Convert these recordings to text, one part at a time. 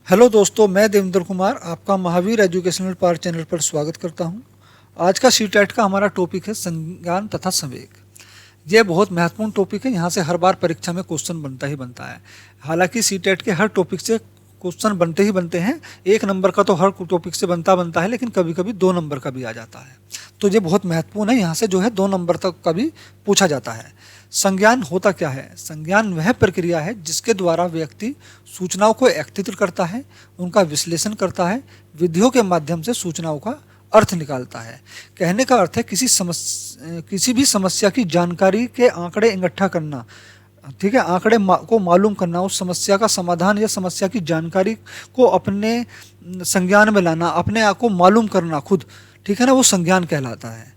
Hello दोस्तों, मैं देवेंद्र कुमार आपका महावीर एजुकेशनल पार्ट चैनल पर स्वागत करता हूं। आज का सीटेट का हमारा टॉपिक है संज्ञान तथा संवेग। ये बहुत महत्वपूर्ण टॉपिक है। यहाँ से हर बार परीक्षा में क्वेश्चन बनता ही बनता है। हालांकि सीटेट के हर टॉपिक से क्वेश्चन बनते ही बनते हैं। 1 नंबर का तो हर टॉपिक से बनता है, लेकिन कभी कभी 2 नंबर का भी आ जाता है। तो ये बहुत महत्वपूर्ण है। यहाँ से जो है 2 नंबर तक का भी पूछा जाता है। संज्ञान होता क्या है? संज्ञान वह प्रक्रिया है जिसके द्वारा व्यक्ति सूचनाओं को एकत्रित करता है, उनका विश्लेषण करता है, विधियों के माध्यम से सूचनाओं का अर्थ निकालता है। कहने का अर्थ है किसी भी समस्या की जानकारी के आंकड़े इकट्ठा करना। ठीक है, को मालूम करना, उस समस्या का समाधान या समस्या की जानकारी को अपने संज्ञान में लाना, अपने आप को मालूम करना खुद, ठीक है ना, वो संज्ञान कहलाता है।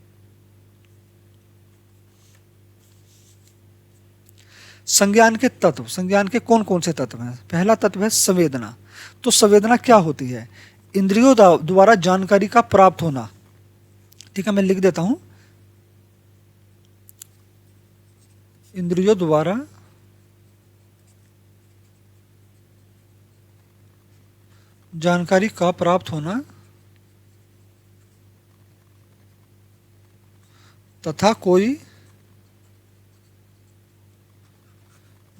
संज्ञान के तत्व, संज्ञान के कौन कौन से तत्व हैं? पहला तत्व है संवेदना। तो संवेदना क्या होती है? इंद्रियों द्वारा जानकारी का प्राप्त होना। ठीक है, मैं लिख देता हूं। इंद्रियों द्वारा जानकारी का प्राप्त होना तथा कोई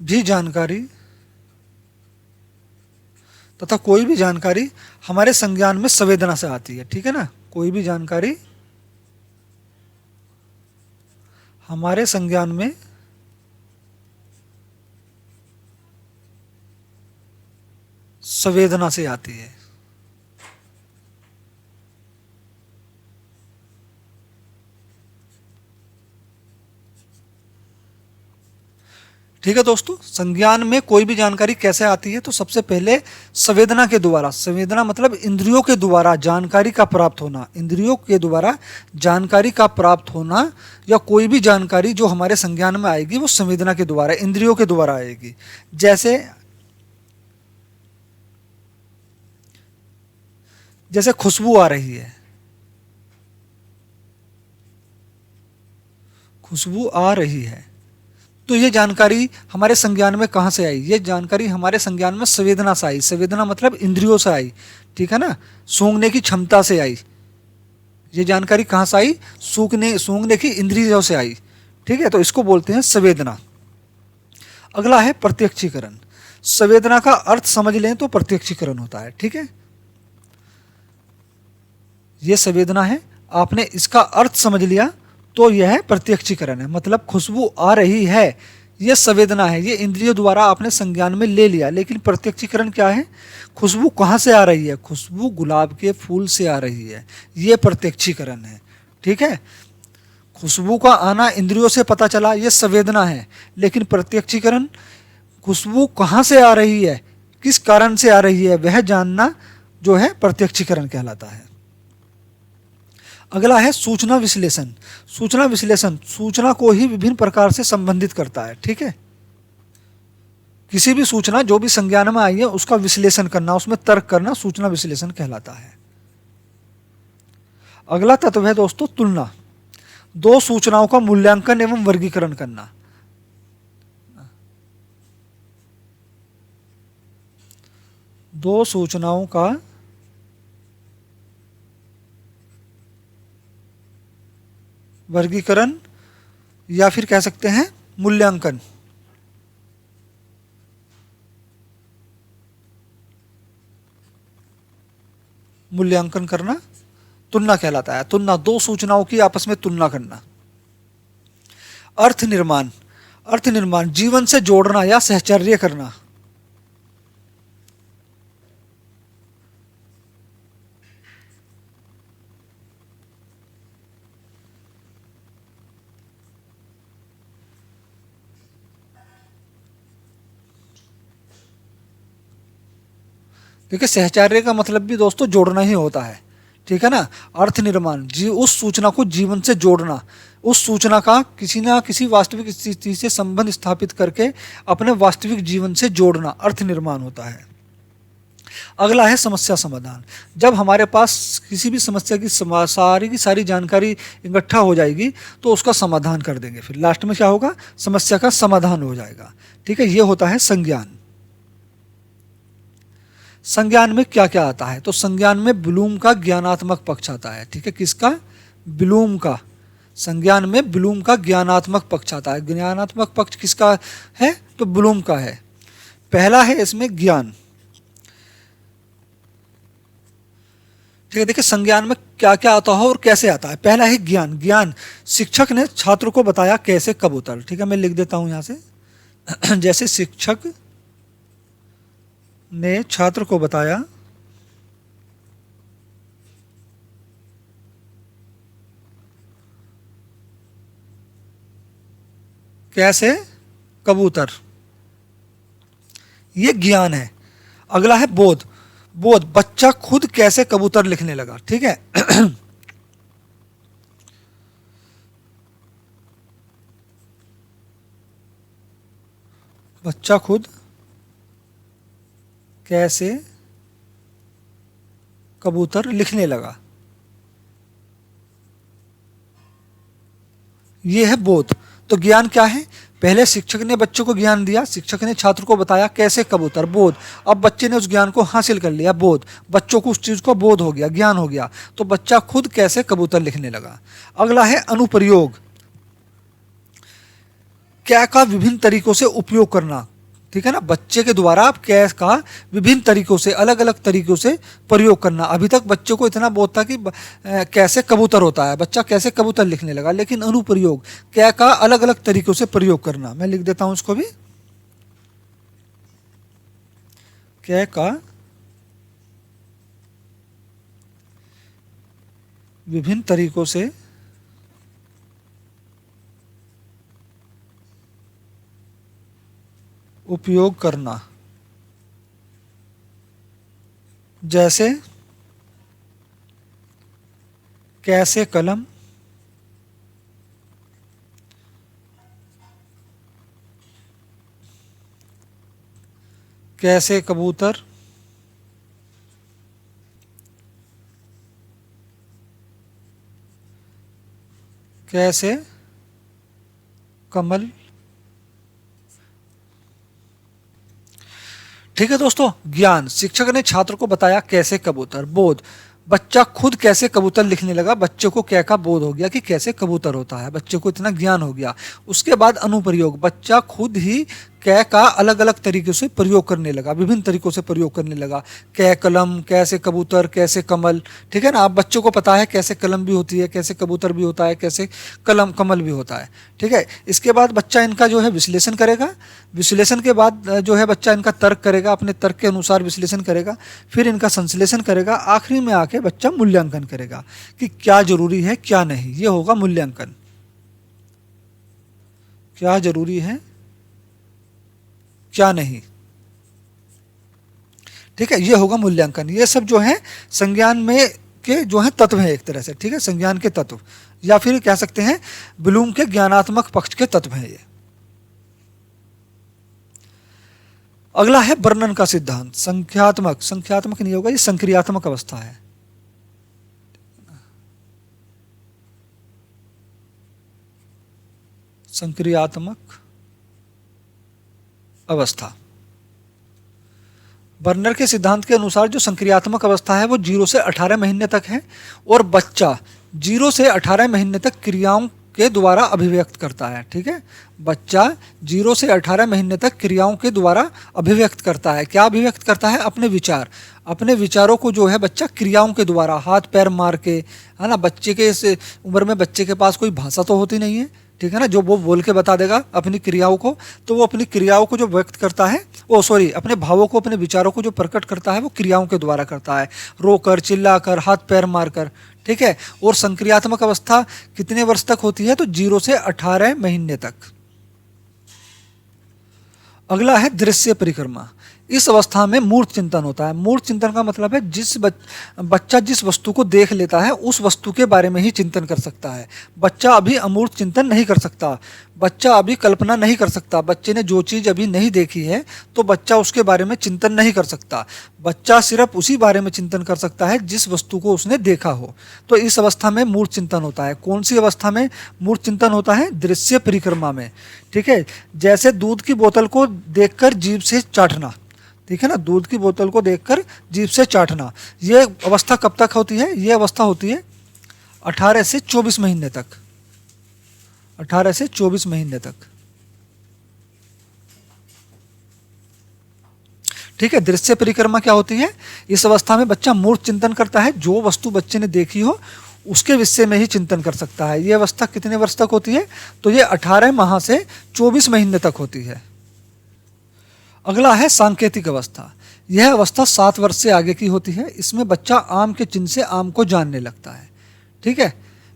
भी जानकारी हमारे संज्ञान में संवेदना से आती है। ठीक है ना, कोई भी जानकारी हमारे संज्ञान में संवेदना से आती है। ठीक है दोस्तों, संज्ञान में कोई भी जानकारी कैसे आती है? तो सबसे पहले संवेदना के द्वारा। संवेदना मतलब इंद्रियों के द्वारा जानकारी का प्राप्त होना। इंद्रियों के द्वारा जानकारी का प्राप्त होना, या कोई भी जानकारी जो हमारे संज्ञान में आएगी वो संवेदना के द्वारा, इंद्रियों के द्वारा आएगी। जैसे खुशबू आ रही है, खुशबू आ रही है, तो ये जानकारी हमारे संज्ञान में कहाँ से आई? ये जानकारी हमारे संज्ञान में संवेदना से आई। संवेदना मतलब इंद्रियों से आई। ठीक है ना, सूंघने की क्षमता से आई। ये जानकारी कहाँ से आई? सूंघने की इंद्रियों से आई। ठीक है, तो इसको बोलते हैं संवेदना। अगला है प्रत्यक्षीकरण। संवेदना का अर्थ समझ लें तो प्रत्यक्षीकरण होता है। ठीक है, ये संवेदना है, आपने इसका अर्थ समझ लिया तो यह प्रत्यक्षीकरण है। मतलब खुशबू आ रही है, यह संवेदना है, ये इंद्रियों द्वारा आपने संज्ञान में ले लिया। लेकिन प्रत्यक्षीकरण क्या है? खुशबू कहाँ से आ रही है? खुशबू गुलाब के फूल से आ रही है, ये प्रत्यक्षीकरण है। ठीक है, खुशबू का आना इंद्रियों से पता चला, ये संवेदना है। लेकिन प्रत्यक्षीकरण खुशबू कहाँ से आ रही है, किस कारण से आ रही है, वह जानना जो है प्रत्यक्षीकरण कहलाता है। अगला है सूचना विश्लेषण। सूचना विश्लेषण सूचना को ही विभिन्न प्रकार से संबंधित करता है। ठीक है, किसी भी सूचना जो भी संज्ञान में आई है उसका विश्लेषण करना, उसमें तर्क करना, सूचना विश्लेषण कहलाता है। अगला तत्व है दोस्तों तुलना। दो सूचनाओं का मूल्यांकन एवं वर्गीकरण करना। दो सूचनाओं का वर्गीकरण या फिर कह सकते हैं मूल्यांकन। मूल्यांकन करना तुलना कहलाता है। तुलना, दो सूचनाओं की आपस में तुलना करना। अर्थ निर्माण। अर्थ निर्माण जीवन से जोड़ना या सहचर्य करना। देखिए, सहचार्य का मतलब भी दोस्तों जोड़ना ही होता है। ठीक है ना, अर्थ निर्माण उस सूचना को जीवन से जोड़ना, उस सूचना का किसी ना किसी वास्तविक स्थिति से संबंध स्थापित करके अपने वास्तविक जीवन से जोड़ना, अर्थ निर्माण होता है। अगला है समस्या समाधान। जब हमारे पास किसी भी समस्या की सारी जानकारी इकट्ठा हो जाएगी तो उसका समाधान कर देंगे। फिर लास्ट में क्या होगा? समस्या का समाधान हो जाएगा। ठीक है, ये होता है संज्ञान। संज्ञान में क्या क्या आता है? तो संज्ञान में ब्लूम का ज्ञानात्मक पक्ष आता है। ठीक है, किसका? ब्लूम का। संज्ञान में ब्लूम का ज्ञानात्मक पक्ष आता है। ज्ञानात्मक पक्ष किसका है? तो ब्लूम का है। पहला है इसमें ज्ञान। ठीक है, देखिए संज्ञान में क्या क्या आता है और कैसे आता है। पहला है ज्ञान। ज्ञान, शिक्षक ने छात्र को बताया कैसे कबूतर। ठीक है, मैं लिख देता हूं यहां से जैसे शिक्षक ने छात्र को बताया कैसे कबूतर, ये ज्ञान है। अगला है बोध। बोध, बच्चा खुद कैसे कबूतर लिखने लगा। ठीक है बच्चा खुद कैसे कबूतर लिखने लगा, ये है बोध। तो ज्ञान क्या है? पहले शिक्षक ने बच्चों को ज्ञान दिया, शिक्षक ने छात्र को बताया कैसे कबूतर, बोध। अब बच्चे ने उस ज्ञान को हासिल कर लिया, बोध। बच्चों को उस चीज को बोध हो गया, ज्ञान हो गया, तो बच्चा खुद कैसे कबूतर लिखने लगा। अगला है अनुप्रयोग। क्या का विभिन्न तरीकों से उपयोग करना। ठीक है ना, बच्चे के द्वारा आप कैस का विभिन्न तरीकों से, अलग अलग तरीकों से प्रयोग करना। अभी तक बच्चों को इतना बोध था कि कैसे कबूतर होता है, बच्चा कैसे कबूतर लिखने लगा, लेकिन अनुप्रयोग, क्या का अलग अलग तरीकों से प्रयोग करना। मैं लिख देता हूं इसको भी, क्या का विभिन्न तरीकों से उपयोग करना। जैसे कैसे कलम, कैसे कबूतर, कैसे कमल। ठीक है दोस्तों, ज्ञान, शिक्षक ने छात्र को बताया कैसे कबूतर। बोध, बच्चा खुद कैसे कबूतर लिखने लगा, बच्चे को क्या का बोध हो गया कि कैसे कबूतर होता है, बच्चे को इतना ज्ञान हो गया। उसके बाद अनुप्रयोग, बच्चा खुद ही कै का अलग अलग तरीके से प्रयोग करने लगा, विभिन्न तरीकों से प्रयोग करने लगा। कै कलम, कैसे कबूतर, कैसे कमल। ठीक है ना, आप बच्चों को पता है कैसे कलम भी होती है, कैसे कबूतर भी होता है, कैसे कलम कमल भी होता है। ठीक है, इसके बाद बच्चा इनका जो है विश्लेषण करेगा। विश्लेषण के बाद जो है बच्चा इनका तर्क करेगा, अपने तर्क के अनुसार विश्लेषण करेगा, फिर इनका संश्लेषण करेगा, आखिरी में आके बच्चा मूल्यांकन करेगा कि क्या जरूरी है क्या नहीं। ये होगा मूल्यांकन, क्या जरूरी है क्या नहीं। ठीक है, ये होगा मूल्यांकन। ये सब जो है संज्ञान में के जो है तत्व है एक तरह से। ठीक है, संज्ञान के तत्व, या फिर कह सकते हैं ब्लूम के ज्ञानात्मक पक्ष के तत्व हैं ये। अगला है वर्णन का सिद्धांत। संख्यात्मक, संख्यात्मक नहीं होगा, ये संक्रियात्मक अवस्था है। संक्रियात्मक अवस्था। बर्नर के सिद्धांत के अनुसार जो संक्रियात्मक अवस्था है वो 0 से 18 महीने तक है, और बच्चा 0 से 18 महीने तक क्रियाओं के द्वारा अभिव्यक्त करता है। ठीक है, बच्चा 0 से 18 महीने तक क्रियाओं के द्वारा अभिव्यक्त करता है। क्या अभिव्यक्त करता है? अपने विचार। अपने विचारों को जो है बच्चा क्रियाओं के द्वारा, हाथ पैर मार के, है ना। बच्चे के इस उम्र में बच्चे के पास कोई भाषा तो होती नहीं है, ठीक है ना, जो वो बोल के बता देगा अपनी क्रियाओं को। तो वो अपनी क्रियाओं को जो व्यक्त करता है, अपने भावों को, अपने विचारों को जो प्रकट करता है वो क्रियाओं के द्वारा करता है, रोकर, चिल्लाकर, हाथ पैर मारकर। ठीक है, और संक्रियात्मक अवस्था कितने वर्ष तक होती है? तो 0 से 18 महीने तक। अगला है दृश्य परिक्रमा। इस अवस्था में मूर्त चिंतन होता है। मूर्त चिंतन का मतलब है बच्चा जिस वस्तु को देख लेता है उस वस्तु के बारे में ही चिंतन कर सकता है। बच्चा अभी अमूर्त चिंतन नहीं कर सकता, बच्चा अभी कल्पना नहीं कर सकता। बच्चे ने जो चीज़ अभी नहीं देखी है तो बच्चा उसके बारे में चिंतन नहीं कर सकता। बच्चा सिर्फ उसी बारे में चिंतन कर सकता है जिस वस्तु को उसने देखा हो। तो इस अवस्था में मूर्त चिंतन होता है। कौन सी अवस्था में मूर्त चिंतन होता है? दृश्य परिक्रमा में। ठीक है, जैसे दूध की बोतल को देखकर जीभ से चाटना। ठीक है ना, दूध की बोतल को देखकर जीभ से चाटना। ये अवस्था कब तक होती है? ये अवस्था होती है 18 से 24 महीने तक, 18 से 24 महीने तक। ठीक है। दृश्य परिक्रमा क्या होती है? इस अवस्था में बच्चा मूर्त चिंतन करता है, जो वस्तु बच्चे ने देखी हो उसके विषय में ही चिंतन कर सकता है। यह अवस्था कितने वर्ष तक होती है? तो ये 18 माह से 24 महीने तक होती है। अगला है सांकेतिक अवस्था। यह अवस्था 7 वर्ष से आगे की होती है। इसमें बच्चा आम के चिन्ह से आम को जानने लगता है। ठीक है,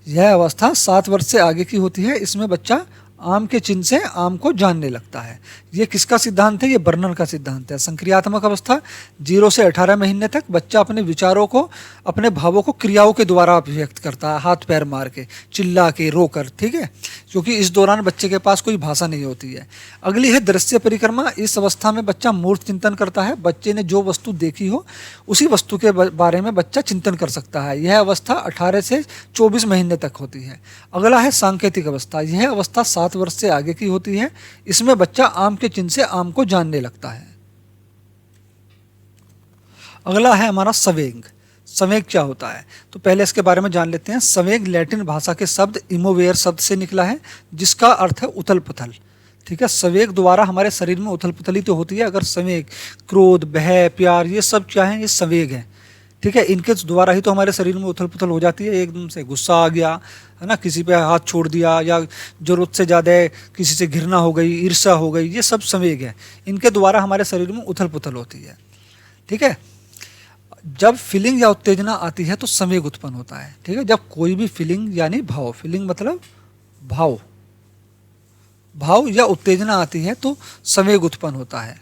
यह अवस्था 7 वर्ष से आगे की होती है। इसमें बच्चा आम के चिन्ह से आम को जानने लगता है। ये किसका सिद्धांत है? ये बर्नन का सिद्धांत है। संक्रियात्मक अवस्था 0 से 18 महीने तक बच्चा अपने विचारों को, अपने भावों को क्रियाओं के द्वारा अभिव्यक्त करता है, हाथ पैर मार के, चिल्ला के, रोकर। ठीक है, क्योंकि इस दौरान बच्चे के पास कोई भाषा नहीं होती है। अगली है दृश्य परिक्रमा। इस अवस्था में बच्चा मूर्त चिंतन करता है। बच्चे ने जो वस्तु देखी हो उसी वस्तु के बारे में बच्चा चिंतन कर सकता है। यह अवस्था 18 से 24 महीने तक होती है। अगला है सांकेतिक अवस्था। यह अवस्था 7 वर्ष से आगे की होती है। इसमें बच्चा आम के चिन्ह से आम को जानने लगता है। अगला है हमारा संवेग। संवेग क्या होता है? तो पहले इसके बारे में जान लेते हैं। संवेग लैटिन भाषा के शब्द इमोवेयर शब्द से निकला है, जिसका अर्थ है उथल पुथल। ठीक है, संवेग द्वारा हमारे शरीर में उथल पुथल ही तो होती है। अगर संवेग, क्रोध, भय, प्यार, ये सब क्या है? ये संवेग है। ठीक है, इनके द्वारा ही तो हमारे शरीर में उथल पुथल हो जाती है। एकदम से गुस्सा आ गया है ना, किसी पे हाथ छोड़ दिया, या जरूरत से ज़्यादा किसी से घृणा हो गई, ईर्ष्या हो गई, ये सब संवेग है। इनके द्वारा हमारे शरीर में उथल पुथल होती है। ठीक है, जब फीलिंग या उत्तेजना आती है तो संवेग उत्पन्न होता है। ठीक है, जब कोई भी फीलिंग यानी भाव, फीलिंग मतलब भाव, भाव या उत्तेजना आती है तो संवेग उत्पन्न होता है।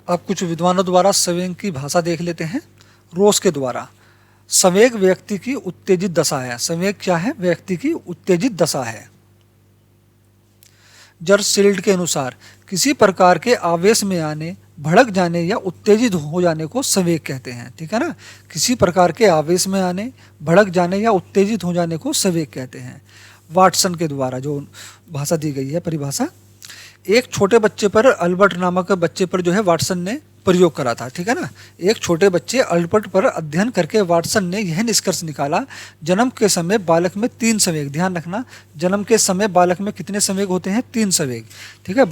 अब कुछ विद्वानों द्वारा संवेग की भाषा देख लेते हैं। रोस के द्वारा, संवेग व्यक्ति की उत्तेजित दशा है। संवेग क्या है? व्यक्ति की उत्तेजित दशा है। जर्सील्ड के अनुसार किसी प्रकार के आवेश में आने, भड़क जाने या उत्तेजित हो जाने को संवेग कहते हैं। ठीक है ना, किसी प्रकार के आवेश में आने, भड़क जाने या उत्तेजित हो जाने को संवेग कहते हैं। वाटसन के द्वारा जो भाषा दी गई है, परिभाषा, एक छोटे बच्चे पर, अल्बर्ट नामक बच्चे पर जो है वाटसन ने प्रयोग करा था। ठीक है ना, एक छोटे बच्चे अल्बर्ट पर अध्ययन करके वाटसन ने यह निष्कर्ष निकाला, जन्म के समय बालक में 3 संवेग, ध्यान रखना, जन्म के समय बालक में कितने संवेग होते हैं? 3 संवेग। ठीक है,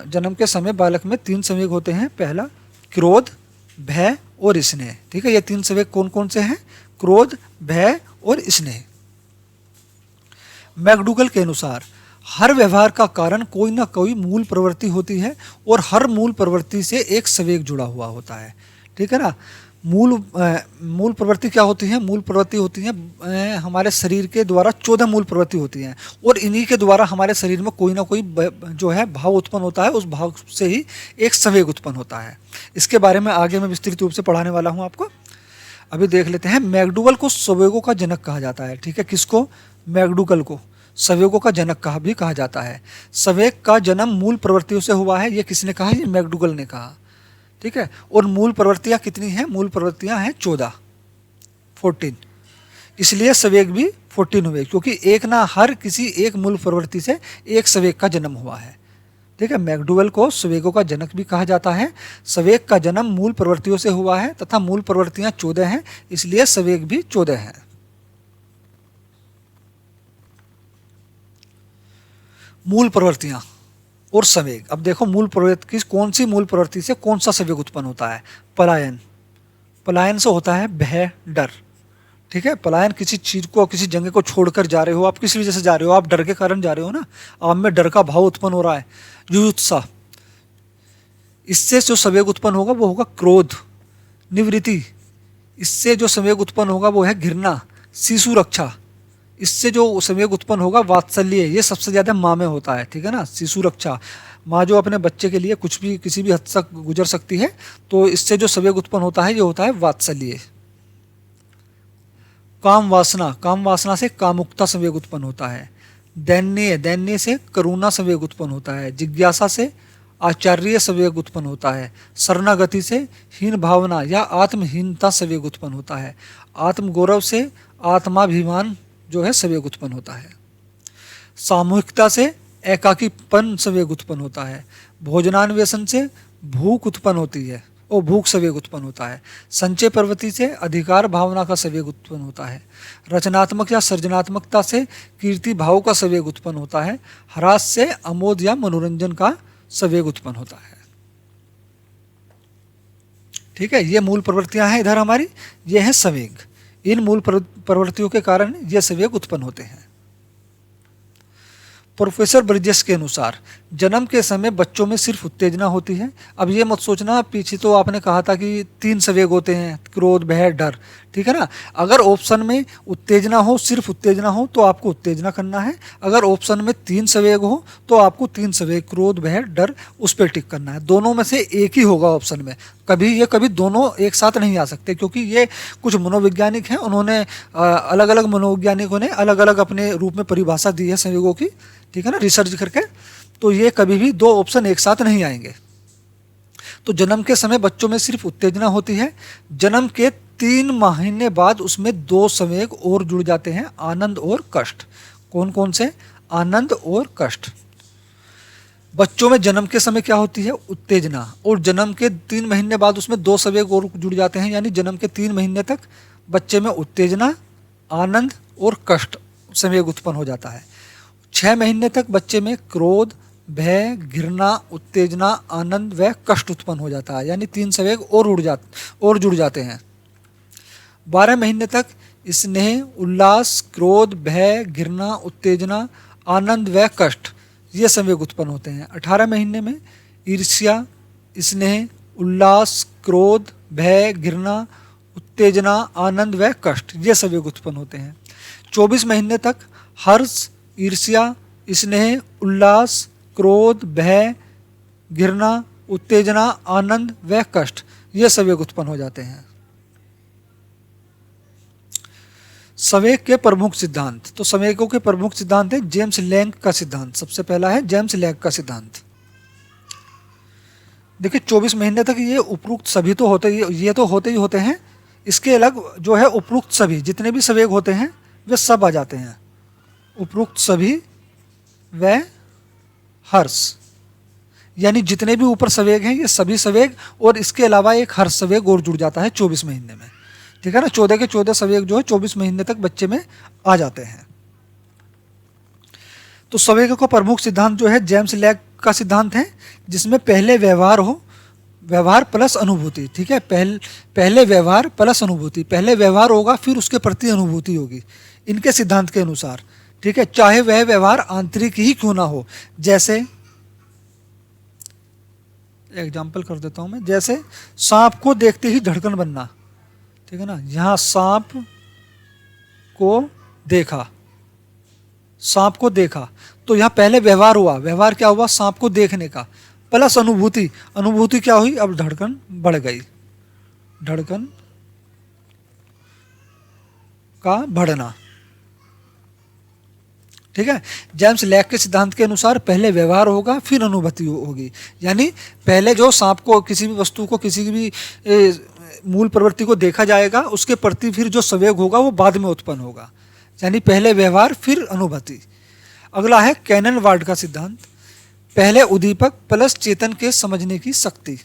जन्म के समय बालक में 3 संवेग होते हैं। पहला क्रोध, भय और स्नेह। ठीक है, ये 3 संवेग कौन कौन से हैं? क्रोध, भय और स्नेह। मैकडूगल के अनुसार हर व्यवहार का कारण कोई ना कोई मूल प्रवृत्ति होती है और हर मूल प्रवृत्ति से एक संवेग जुड़ा हुआ होता है। ठीक है ना, मूल प्रवृत्ति क्या होती है? मूल प्रवृत्ति होती है हमारे शरीर के द्वारा 14 मूल प्रवृत्ति होती हैं, और इन्हीं के द्वारा हमारे शरीर में कोई ना कोई जो है भाव उत्पन्न होता है। उस भाव से ही एक संवेग उत्पन्न होता है। इसके बारे में आगे मैं विस्तृत रूप से पढ़ाने वाला हूँ आपको। अभी देख लेते हैं। मैकडूगल को संवेगों का जनक कहा जाता है। ठीक है, किसको? मैकडूगल को संवेगों का जनक भी कहा जाता है। संवेग का जन्म मूल प्रवृत्तियों से हुआ है। ये किसने कहा? ये मैकडूगल ने कहा। ठीक है, और मूल प्रवृत्तियां कितनी हैं? मूल प्रवृत्तियां हैं 14, इसलिए संवेग भी 14 हुए, क्योंकि एक ना हर किसी एक मूल प्रवृत्ति से एक संवेग का जन्म हुआ है। ठीक है, मैकडूगल को संवेगों का जनक भी कहा जाता है। संवेग का जन्म मूल प्रवृत्तियों से हुआ है तथा मूल प्रवृत्तियां 14 हैं, इसलिए संवेग भी 14 हैं। मूल प्रवृत्तियां और संवेग। अब देखो, मूल प्रवृत्ति कौन सी मूल प्रवृत्ति से कौन सा संवेग उत्पन्न होता है? पलायन। पलायन से होता है भय, डर। ठीक है, पलायन किसी चीज को, किसी जगह को छोड़कर जा रहे हो, आप किसी वजह से जा रहे हो, आप डर के कारण जा रहे हो ना, आप में डर का भाव उत्पन्न हो रहा है। जुजुत्सा, इससे जो संवेग उत्पन्न होगा वो होगा क्रोध। निवृत्ति, इससे जो संवेग उत्पन्न होगा वो है घृणा। शिशु रक्षा, इससे जो संवेग उत्पन्न होगा वात्सल्य। ये सबसे ज्यादा माँ में होता है। ठीक है ना, शिशु रक्षा, माँ जो अपने बच्चे के लिए कुछ भी किसी भी हद तक गुजर सकती है, तो इससे जो संवेग उत्पन्न होता है ये होता है वात्सल्य। काम वासना, काम वासना से कामुकता संवेग उत्पन्न होता है। दैन्य, दैन्य से करुणा संवेग उत्पन्न होता है। जिज्ञासा से आचार्य संवेग उत्पन्न होता है। शरणागति से हीन भावना या आत्महीनता संवेग उत्पन्न होता है। आत्मगौरव से आत्माभिमान जो है संवेग उत्पन्न होता है। सामूहिकता से एकाकीपन संवेग उत्पन्न होता है। भोजनान्वेषण से भूख उत्पन्न होती है और भूख संवेग उत्पन्न होता है। संचय प्रवृत्ति से अधिकार भावना का संवेग उत्पन्न होता है। रचनात्मक या सृजनात्मकता से कीर्ति भाव का संवेग उत्पन्न होता है। ह्रास से आमोद या मनोरंजन का संवेग उत्पन्न होता है। ठीक है, ये मूल प्रवृत्तियां हैं इधर हमारी, ये है संवेग। इन मूल प्रवृत्तियों के कारण ये संवेग उत्पन्न होते हैं। प्रोफेसर ब्रिजेस के अनुसार जन्म के समय बच्चों में सिर्फ उत्तेजना होती है। अब ये मत सोचना, पीछे तो आपने कहा था कि 3 संवेग होते हैं, क्रोध, भय, डर, ठीक है ना। अगर ऑप्शन में उत्तेजना हो, सिर्फ उत्तेजना हो, तो आपको उत्तेजना करना है। अगर ऑप्शन में 3 संवेग हो तो आपको 3 संवेग, क्रोध, भय, डर, उस पर टिक करना है। दोनों में से एक ही होगा ऑप्शन में, कभी दोनों एक साथ नहीं आ सकते, क्योंकि ये कुछ मनोवैज्ञानिक हैं, उन्होंने अलग अलग मनोवैज्ञानिकों ने अलग अलग अपने रूप में परिभाषा दी है संवेगों की, ठीक है ना, रिसर्च करके। तो ये कभी भी 2 ऑप्शन एक साथ नहीं आएंगे। तो जन्म के समय बच्चों में सिर्फ उत्तेजना होती है। जन्म के 3 महीने बाद उसमें 2 संवेग और जुड़ जाते हैं, आनंद और कष्ट। कौन कौन से? आनंद और कष्ट। बच्चों में जन्म के समय क्या होती है? उत्तेजना। और जन्म के 3 महीने बाद उसमें 2 संवेग और जुड़ जाते हैं, यानी जन्म के 3 महीने तक बच्चे में उत्तेजना, आनंद और कष्ट संवेग उत्पन्न हो जाता है। 6 महीने तक बच्चे में क्रोध, भय, घृणा, उत्तेजना, आनंद व कष्ट उत्पन्न हो जाता है, यानी 3 संवेग और जुड़ जाते हैं। 12 महीने तक स्नेह, उल्लास, क्रोध, भय, घृणा, उत्तेजना, आनंद व कष्ट ये संवेग उत्पन्न होते हैं। 18 महीने में ईर्ष्या, स्नेह, उल्लास, क्रोध, भय, घृणा, उत्तेजना, आनंद व कष्ट ये संवेग उत्पन्न होते हैं। 24 महीने तक हर्ष, ईर्ष्या, स्नेह, उल्लास, क्रोध, भय, घृणा, उत्तेजना, आनंद व कष्ट ये संवेग उत्पन्न हो जाते हैं। संवेग के प्रमुख सिद्धांत। तो संवेगों के प्रमुख सिद्धांत है जेम्स लैंग का सिद्धांत। सबसे पहला है जेम्स लैंग का सिद्धांत। देखिए 24 महीने तक ये उपरोक्त सभी तो होते ही होते हैं। इसके अलग जो है उपरोक्त सभी जितने भी संवेग होते हैं वे सब आ जाते हैं। उपरोक्त सभी व हर्ष, यानी जितने भी ऊपर संवेग हैं ये सभी संवेग, और इसके अलावा एक हर्ष संवेग और जुड़ जाता है 24 महीने में, ठीक है ना। 14 के 14 संवेग जो है 24 महीने तक बच्चे में आ जाते हैं। तो संवेगों का प्रमुख सिद्धांत जो है जेम्स लैंग का सिद्धांत है, जिसमें पहले व्यवहार हो, व्यवहार प्लस अनुभूति, ठीक है। पहले व्यवहार प्लस अनुभूति, पहले व्यवहार होगा फिर उसके प्रति अनुभूति होगी इनके सिद्धांत के अनुसार, ठीक है। चाहे वह व्यवहार आंतरिक ही क्यों ना हो। जैसे एग्जाम्पल कर देता हूं मैं, जैसे सांप को देखते ही धड़कन बनना, ठीक है ना। यहां सांप को देखा तो यहां पहले व्यवहार हुआ, व्यवहार क्या हुआ? सांप को देखने का, प्लस अनुभूति, अनुभूति क्या हुई? अब धड़कन बढ़ गई, धड़कन का बढ़ना, ठीक है। जेम्स लैंग के सिद्धांत के अनुसार पहले व्यवहार होगा फिर अनुभूति होगी, यानी पहले जो सांप को, किसी भी वस्तु को, किसी भी मूल प्रवृत्ति को देखा जाएगा, उसके प्रति फिर जो संवेग होगा वो बाद में उत्पन्न होगा, यानी पहले व्यवहार फिर अनुभूति। अगला है कैनन वार्ड का सिद्धांत, पहले उद्दीपक प्लस चेतन के समझने की शक्ति।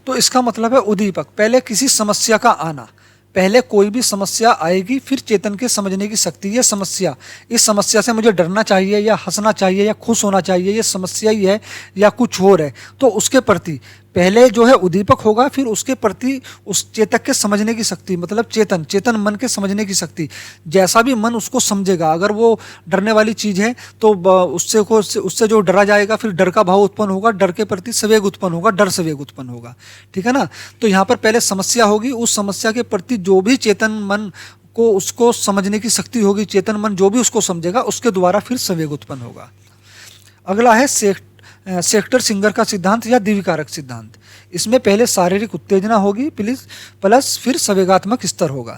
तो इसका मतलब है उद्दीपक, पहले किसी समस्या का आना, पहले कोई भी समस्या आएगी फिर चेतन के समझने की शक्ति। ये समस्या, इस समस्या से मुझे डरना चाहिए या हंसना चाहिए या खुश होना चाहिए, ये समस्या ही है या कुछ और है, तो उसके प्रति पहले जो है उद्दीपक होगा फिर उसके प्रति उस चेतक के समझने की शक्ति, मतलब चेतन मन के समझने की शक्ति। जैसा भी मन उसको समझेगा, अगर वो डरने वाली चीज़ है तो उससे जो डरा जाएगा फिर डर का भाव उत्पन्न होगा, डर के प्रति संवेग उत्पन्न होगा, डर संवेग उत्पन्न होगा, ठीक है ना। तो यहाँ पर पहले समस्या होगी, उस समस्या के प्रति जो भी चेतन मन को उसको समझने की शक्ति होगी, चेतन मन जो भी उसको समझेगा उसके द्वारा फिर संवेग उत्पन्न होगा। अगला है सेक्टर सिंगर का सिद्धांत या द्विकारक सिद्धांत। इसमें पहले शारीरिक उत्तेजना होगी प्लस फिर संवेगात्मक स्तर होगा।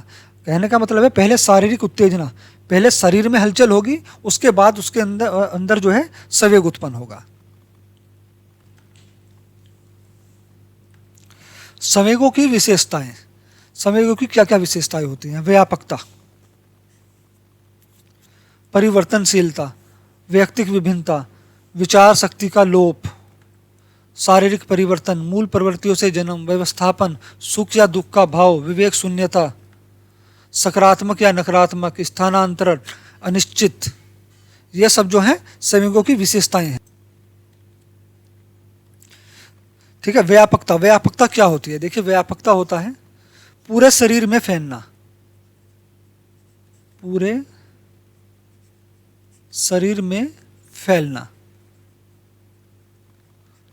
कहने का मतलब है पहले शारीरिक उत्तेजना, पहले शरीर में हलचल होगी, उसके बाद उसके अंदर जो है संवेग उत्पन्न होगा। संवेगों की विशेषताएं, संवेगों की क्या क्या विशेषताएं होती हैं? व्यापकता, परिवर्तनशीलता, व्यक्तिक विभिन्नता, विचार शक्ति का लोप, शारीरिक परिवर्तन, मूल प्रवृत्तियों से जन्म, व्यवस्थापन, सुख या दुख का भाव, विवेक शून्यता, सकारात्मक या नकारात्मक, स्थानांतरण, अनिश्चित, ये सब जो है संवेगों की विशेषताएं हैं। ठीक है। व्यापकता, व्यापकता क्या होती है? देखिए, व्यापकता होता है पूरे शरीर में फैलना, पूरे शरीर में फैलना।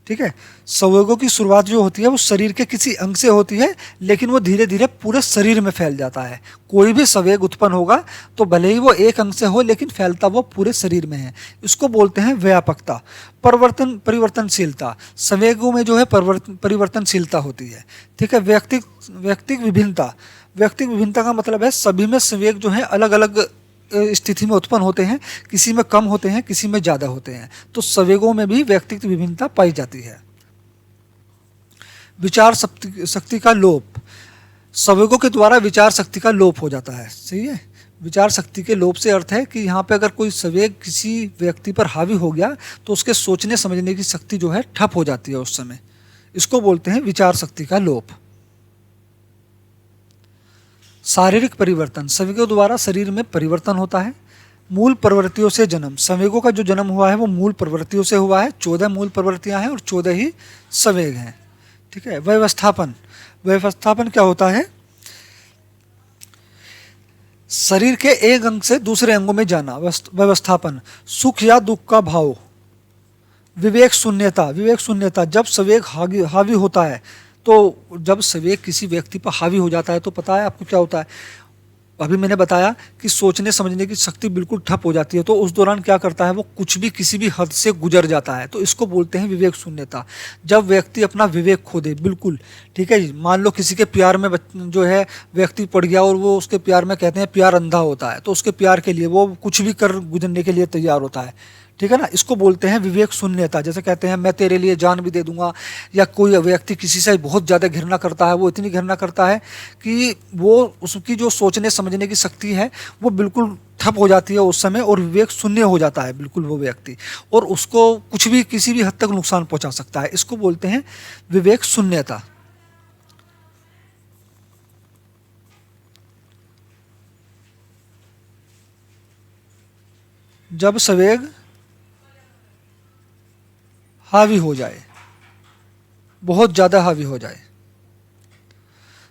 ठीक है। संवेगों की शुरुआत जो होती है वो शरीर के किसी अंग से होती है, लेकिन वो धीरे धीरे पूरे शरीर में फैल जाता है। कोई भी संवेग उत्पन्न होगा तो भले ही वो एक अंग से हो, लेकिन फैलता वो पूरे शरीर में है। इसको बोलते हैं व्यापकता। परिवर्तनशीलता, संवेगों में जो है परिवर्तनशीलता होती है। ठीक है। व्यक्तिक विभिन्नता, व्यक्तिक विभिन्नता का मतलब है सभी में संवेग जो है अलग अलग स्थिति में उत्पन्न होते हैं, किसी में कम होते हैं, किसी में ज्यादा होते हैं। तो संवेगों में भी व्यक्तिगत विभिन्नता पाई जाती है। विचार शक्ति का लोप, संवेगों के द्वारा विचार शक्ति का लोप हो जाता है। सही है। विचार शक्ति के लोप से अर्थ है कि यहाँ पे अगर कोई संवेग किसी व्यक्ति पर हावी हो गया तो उसके सोचने समझने की शक्ति जो है ठप हो जाती है उस समय। इसको बोलते हैं विचार शक्ति का लोप। शारीरिक परिवर्तन, संवेगों द्वारा शरीर में परिवर्तन होता है। मूल प्रवृत्तियों से जन्म, संवेगों का जो जन्म हुआ है वो मूल प्रवृत्तियों से हुआ है। 14 मूल प्रवृत्तियां हैं और 14 ही संवेग हैं। ठीक है। व्यवस्थापन, व्यवस्थापन क्या होता है? शरीर के एक अंग से दूसरे अंगों में जाना, व्यवस्थापन। सुख या दुख का भाव, विवेक शून्यता, विवेक शून्यता, जब संवेग हावी होता है तो जब संवेग किसी व्यक्ति पर हावी हो जाता है तो पता है आपको क्या होता है? अभी मैंने बताया कि सोचने समझने की शक्ति बिल्कुल ठप हो जाती है। तो उस दौरान क्या करता है? वो कुछ भी किसी भी हद से गुजर जाता है। तो इसको बोलते हैं विवेक शून्यता। जब व्यक्ति अपना विवेक खो दे बिल्कुल। ठीक है। मान लो किसी के प्यार में जो है व्यक्ति पड़ गया और वो उसके प्यार में, कहते हैं प्यार अंधा होता है, तो उसके प्यार के लिए वो कुछ भी कर गुजरने के लिए तैयार होता है। ठीक है ना। इसको बोलते हैं विवेक शून्यता। जैसे कहते हैं मैं तेरे लिए जान भी दे दूंगा, या कोई व्यक्ति किसी से बहुत ज़्यादा घृणा करता है, वो इतनी घृणा करता है कि वो उसकी जो सोचने समझने की शक्ति है वो बिल्कुल ठप हो जाती है उस समय, और विवेक शून्य हो जाता है बिल्कुल वो व्यक्ति, और उसको कुछ भी किसी भी हद तक नुकसान पहुंचा सकता है। इसको बोलते हैं विवेक शून्यता। जब संवेग हावी हो जाए, बहुत ज्यादा हावी हो जाए।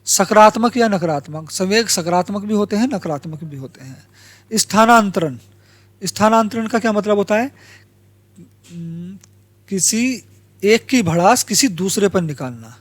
सकारात्मक या नकारात्मक, संवेग सकारात्मक भी होते हैं, नकारात्मक भी होते हैं। स्थानांतरण, स्थानांतरण का क्या मतलब होता है? किसी एक की भड़ास किसी दूसरे पर निकालना।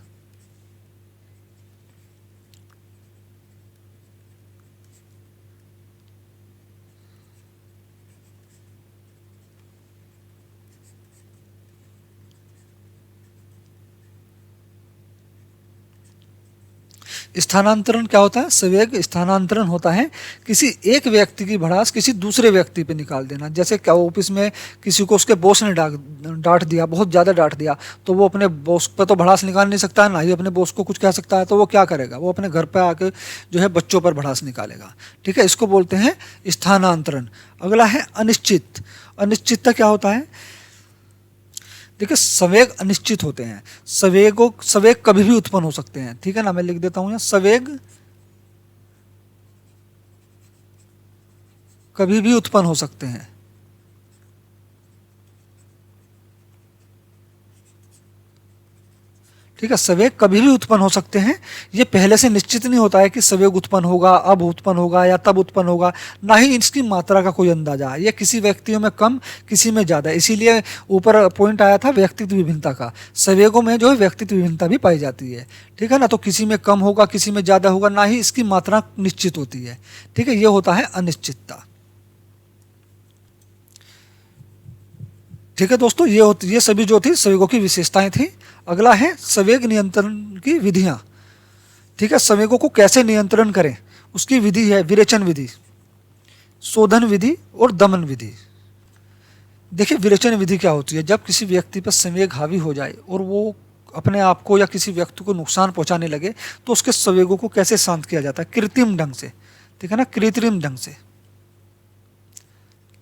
स्थानांतरण क्या होता है? संवेग स्थानांतरण होता है किसी एक व्यक्ति की भड़ास किसी दूसरे व्यक्ति पे निकाल देना। जैसे क्या ऑफिस में किसी को उसके बॉस ने डांट दिया, बहुत ज़्यादा डांट दिया, तो वो अपने बॉस पर तो भड़ास निकाल नहीं सकता है, ना ही अपने बॉस को कुछ कह सकता है। तो वो क्या करेगा? वो अपने घर पर आके जो है बच्चों पर भड़ास निकालेगा। ठीक है। इसको बोलते हैं स्थानांतरण। अगला है अनिश्चित। अनिश्चितता क्या होता है? देखिए, संवेग अनिश्चित होते हैं। संवेग कभी भी उत्पन्न हो सकते हैं। ठीक है ना। मैं लिख देता हूं यहाँ, संवेग कभी भी उत्पन्न हो सकते हैं। ठीक है। संवेग कभी भी उत्पन्न हो सकते हैं। ये पहले से निश्चित नहीं होता है कि संवेग उत्पन्न होगा, अब उत्पन्न होगा या तब उत्पन्न होगा। ना ही इसकी मात्रा का कोई अंदाजा है। ये किसी व्यक्तियों में कम, किसी में ज़्यादा। इसीलिए ऊपर पॉइंट आया था व्यक्तित्व विभिन्नता का। संवेगों में जो है व्यक्तित्व विभिन्नता भी पाई जाती है। ठीक है ना। तो किसी में कम होगा, किसी में ज़्यादा होगा, ना ही इसकी मात्रा निश्चित होती है। ठीक है। ये होता है अनिश्चितता। ठीक है दोस्तों, ये सभी जो थी संवेगों की विशेषताएं थी। अगला है संवेग नियंत्रण की विधियां। ठीक है। संवेगों को कैसे नियंत्रण करें उसकी विधि है विरेचन विधि, शोधन विधि और दमन विधि। देखिए, विरेचन विधि क्या होती है? जब किसी व्यक्ति पर संवेग हावी हो जाए और वो अपने आप को या किसी व्यक्ति को नुकसान पहुंचाने लगे, तो उसके संवेगों को कैसे शांत किया जाता है? कृत्रिम ढंग से। ठीक है ना। कृत्रिम ढंग से,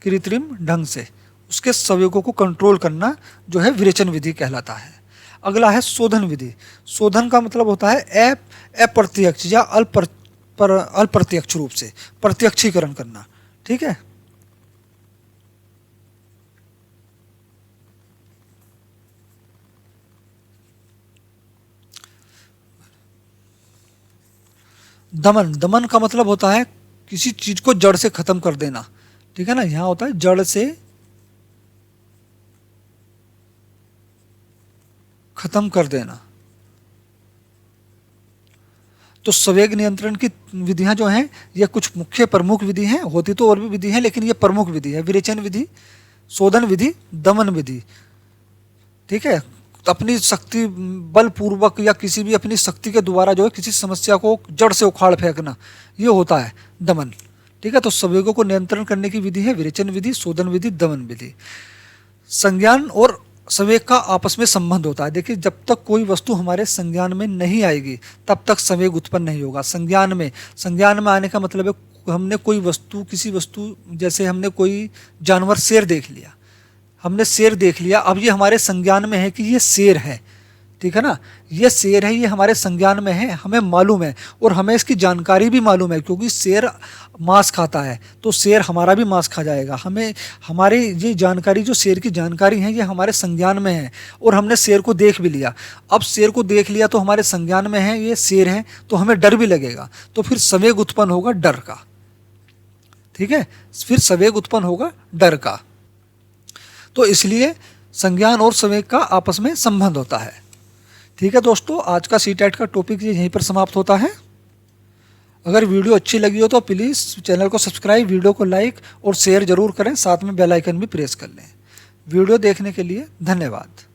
कृत्रिम ढंग से उसके संवेगों को कंट्रोल करना जो है विरेचन विधि कहलाता है। अगला है शोधन विधि। शोधन का मतलब होता है अप्रत्यक्ष या अप्रत्यक्ष रूप से प्रत्यक्षीकरण करना। ठीक है। दमन, दमन का मतलब होता है किसी चीज को जड़ से खत्म कर देना। ठीक है ना, यहां होता है जड़ से खत्म कर देना। तो संवेग नियंत्रण की विधियां जो हैं ये कुछ मुख्य प्रमुख विधि हैं, होती तो और भी विधि हैं लेकिन ये प्रमुख विधि है। विरेचन विधि, शोधन विधि, दमन विधि। ठीक है। तो अपनी शक्ति बलपूर्वक या किसी भी अपनी शक्ति के द्वारा जो है किसी समस्या को जड़ से उखाड़ फेंकना, ये होता है दमन। ठीक है। तो संवेगों को नियंत्रण करने की विधि है विरेचन विधि, शोधन विधि, दमन विधि। संज्ञान और संवेग का आपस में संबंध होता है। देखिए, जब तक कोई वस्तु हमारे संज्ञान में नहीं आएगी तब तक संवेग उत्पन्न नहीं होगा। संज्ञान में आने का मतलब है हमने कोई वस्तु, किसी वस्तु, जैसे हमने कोई जानवर, शेर देख लिया, हमने शेर देख लिया, अब ये हमारे संज्ञान में है कि ये शेर है। ठीक है ना, ये शेर है, ये हमारे संज्ञान में है, हमें मालूम है और हमें इसकी जानकारी भी मालूम है क्योंकि शेर मांस खाता है तो शेर हमारा भी मांस खा जाएगा। हमें हमारी ये जानकारी, जो शेर की जानकारी है, ये हमारे संज्ञान में है और हमने शेर को देख भी लिया। अब शेर को देख लिया तो हमारे संज्ञान में है, ये शेर है, तो हमें डर भी लगेगा, तो फिर संवेग उत्पन्न होगा डर का। ठीक है, फिर संवेग उत्पन्न होगा डर का। तो इसलिए संज्ञान और संवेग का आपस में संबंध होता है। ठीक है दोस्तों, आज का सीटेट का टॉपिक यहीं पर समाप्त होता है। अगर वीडियो अच्छी लगी हो तो प्लीज़ चैनल को सब्सक्राइब, वीडियो को लाइक और शेयर जरूर करें, साथ में बेल आइकन भी प्रेस कर लें। वीडियो देखने के लिए धन्यवाद।